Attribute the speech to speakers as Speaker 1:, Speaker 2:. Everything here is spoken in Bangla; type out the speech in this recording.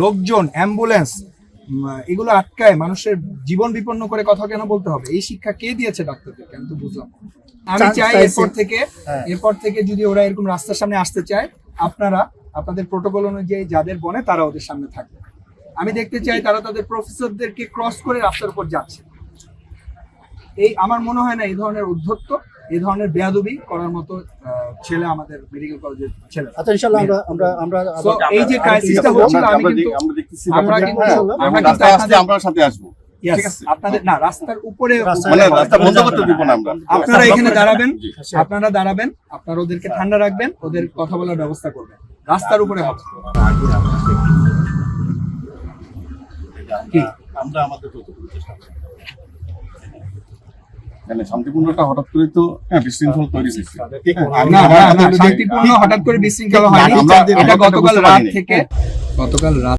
Speaker 1: লোকজন, অ্যাম্বুলেন্স এগুলো আটকায় মানুষের জীবন বিপন্ন করে কথা কেন বলতে হবে? এই শিক্ষা কে দিয়েছে ডাক্তারদেরকে? আমি তো বুঝলাম। আমি চাই এরপর থেকে যদি ওরা এরকম রাস্তার সামনে আসতে চায়, আপনারা আপনাদের প্রোটোকল অনুযায়ী যাদের বনে তারা ওদের সামনে থাকবে। আমি দেখতে চাই তারা তাদের প্রফেসরদেরকে ক্রস করে রাস্তার উপর যাচ্ছে। এই আমার মনে হয় না এই ধরনের উদ্ধত্ত, এই ধরনের বেয়াদবি করার মতো ছেলে আমাদের মেডিকেল কলেজের ছেলে।
Speaker 2: আচ্ছা, ইনশাআল্লাহ আমরা
Speaker 1: এই যে ক্রাইসিসটা হচ্ছিল,
Speaker 3: আমরা সাথে আসবো।
Speaker 1: আপনাদের না রাস্তার উপরে
Speaker 3: মানে রাস্তা বন্ধ করতে দিব না আমরা।
Speaker 1: আপনারা এখানে দাঁড়াবেন, আপনারা ওদেরকে ঠান্ডা রাখবেন, ওদের কথা বলার ব্যবস্থা করবেন। রাস্তার উপরে হবে
Speaker 3: আমরা আমাদের শান্তিপূর্ণটা হঠাৎ করে তো বিশৃঙ্খল তৈরি হয়েছে।
Speaker 1: শান্তিপূর্ণ হঠাৎ করে বিশৃঙ্খলা হয়নি। এটা গতকাল রাত